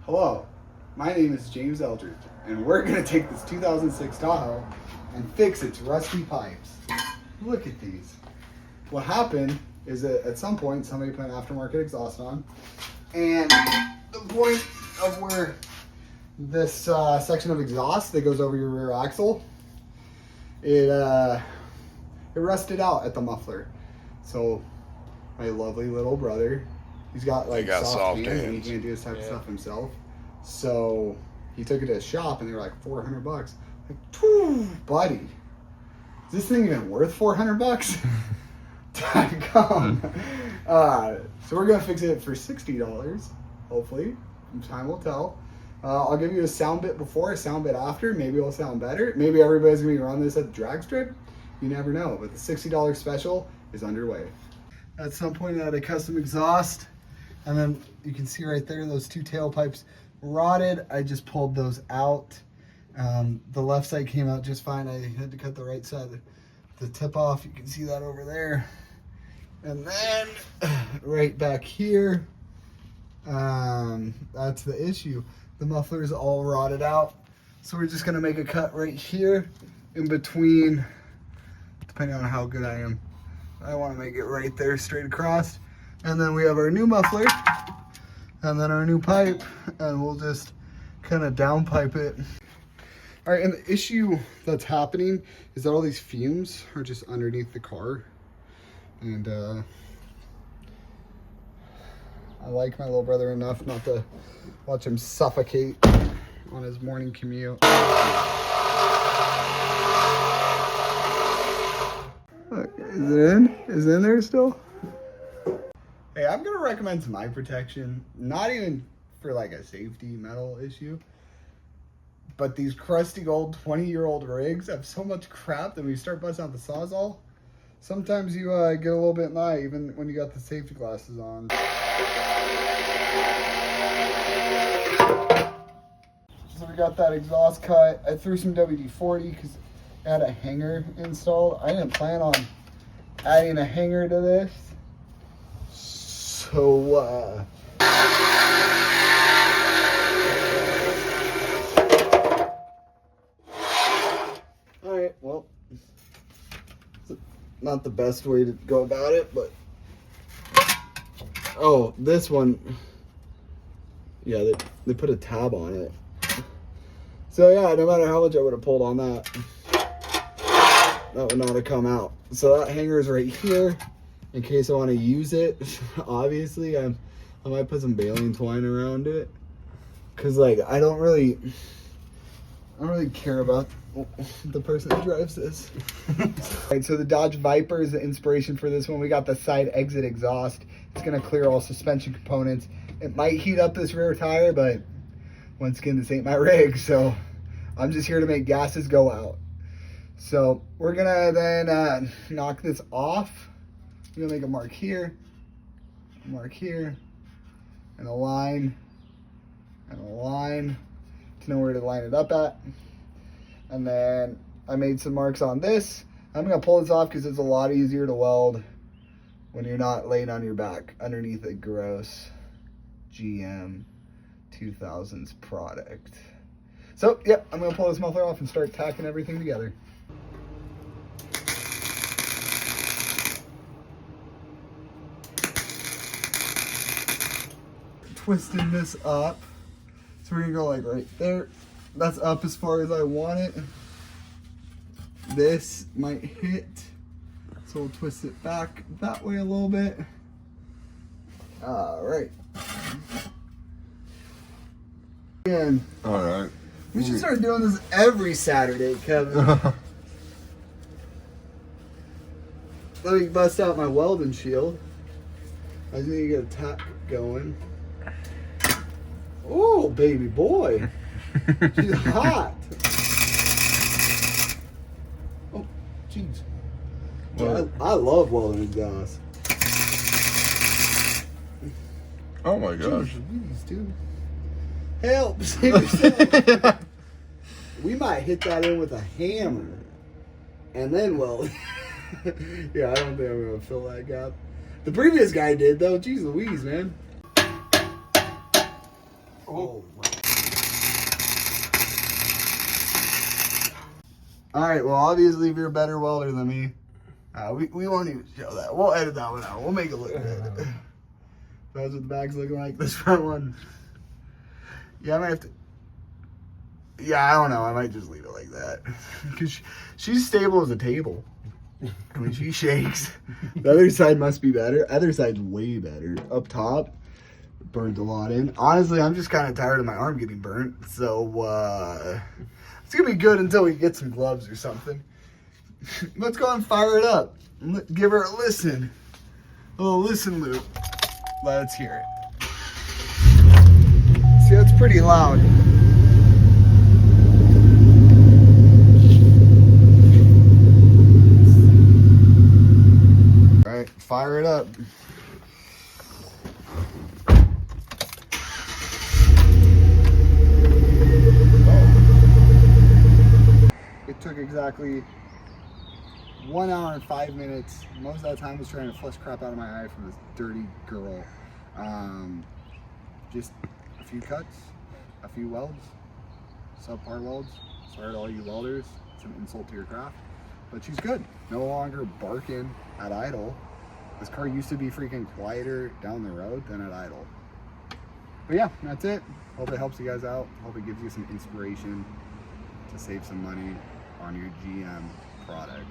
Hello, my name is James Eldridge, and we're going to take this 2006 Tahoe and fix its rusty pipes. Look at these. What happened is that at some point somebody put an aftermarket exhaust on, and the point of where this section of exhaust that goes over your rear axle, it rusted out at the muffler. So my lovely little brother, he's got soft hands and he can't do this type of stuff himself. So he took it to a shop and they were like $400. Like, buddy, is this thing even worth $400? So we're gonna fix it for $60. Hopefully, time will tell. I'll give you a sound bit before, a sound bit after. Maybe it'll sound better. Maybe everybody's gonna be running this at the drag strip. You never know. But the $60 special is underway. At some point, I had a custom exhaust, and then you can see right there those two tailpipes rotted. I just pulled those out. The left side came out just fine. I had to cut the right side, the tip off. You can see that over there. And then right back here, that's the issue. The muffler is all rotted out. So we're just gonna make a cut right here in between, depending on how good I am. I wanna make it right there, straight across. And then we have our new muffler, and then our new pipe, and we'll just kind of downpipe it. All right, and the issue that's happening is that all these fumes are just underneath the car. And I like my little brother enough not to watch him suffocate on his morning commute. Is it in? Is it in there still? Hey, I'm gonna recommend some eye protection, not even for like a safety metal issue, but these crusty old 20-year-old rigs have so much crap that when you start busting out the Sawzall, sometimes you get a little bit in the eye, even when you got the safety glasses on. So we got that exhaust cut. I threw some WD-40 because I had a hanger installed. I didn't plan on adding a hanger to this. So, alright, well, not the best way to go about it, but oh, this one, yeah, they put a tab on it. So yeah, no matter how much I would have pulled on that would not have come out. So that hanger is right here in case I want to use it. Obviously, I might put some baling twine around it, cause like I don't really care about the person that drives this. Alright, so the Dodge Viper is the inspiration for this one. We got the side exit exhaust. It's gonna clear all suspension components. It might heat up this rear tire, but once again, this ain't my rig, so I'm just here to make gases go out. So we're gonna then knock this off. We're gonna make a mark here, and a line, to know where to line it up at. And then I made some marks on this. I'm gonna pull this off because it's a lot easier to weld when you're not laying on your back underneath a gross GM 2000s product. So, yep, I'm gonna pull this muffler off and start tacking everything together. Twisting this up. So we're gonna go like right there. That's up as far as I want it. This might hit, so we'll twist it back that way a little bit. All right. Again. All right. We should start doing this every Saturday, Kevin. Let me bust out my welding shield. I just need to get a tack going. Oh, baby boy. She's hot. Oh, jeez. I love welding exhaust. Oh my gosh. Jeez, dude. Help. Save yourself. We might hit that in with a hammer and then weld. Yeah, I don't think I'm going to fill that gap. The previous guy did, though. Jeez Louise, man. Oh. All right, well, obviously, if you're a better welder than me, we won't even show that. We'll edit that one out. We'll make it look good. That's what the back's looking like. This front one. Yeah, I might have to. Yeah, I don't know. I might just leave it like that. Because she's stable as a table. When she shakes. The other side must be better. Other side's way better. Up top, burnt a lot in. Honestly, I'm just kind of tired of my arm getting burnt. So, it's going to be good until we get some gloves or something. Let's go and fire it up. Give her a listen. A little listen loop. Let's hear it. See, that's pretty loud. All right, fire it up. It took exactly 1 hour and 5 minutes. Most of that time was trying to flush crap out of my eye from this dirty girl. Just a few cuts, a few welds, subpar welds. Sorry to all you welders, it's an insult to your craft. But she's good. No longer barking at idle. This car used to be freaking quieter down the road than at idle. But yeah, that's it. Hope it helps you guys out. Hope it gives you some inspiration to save some money on your GM product.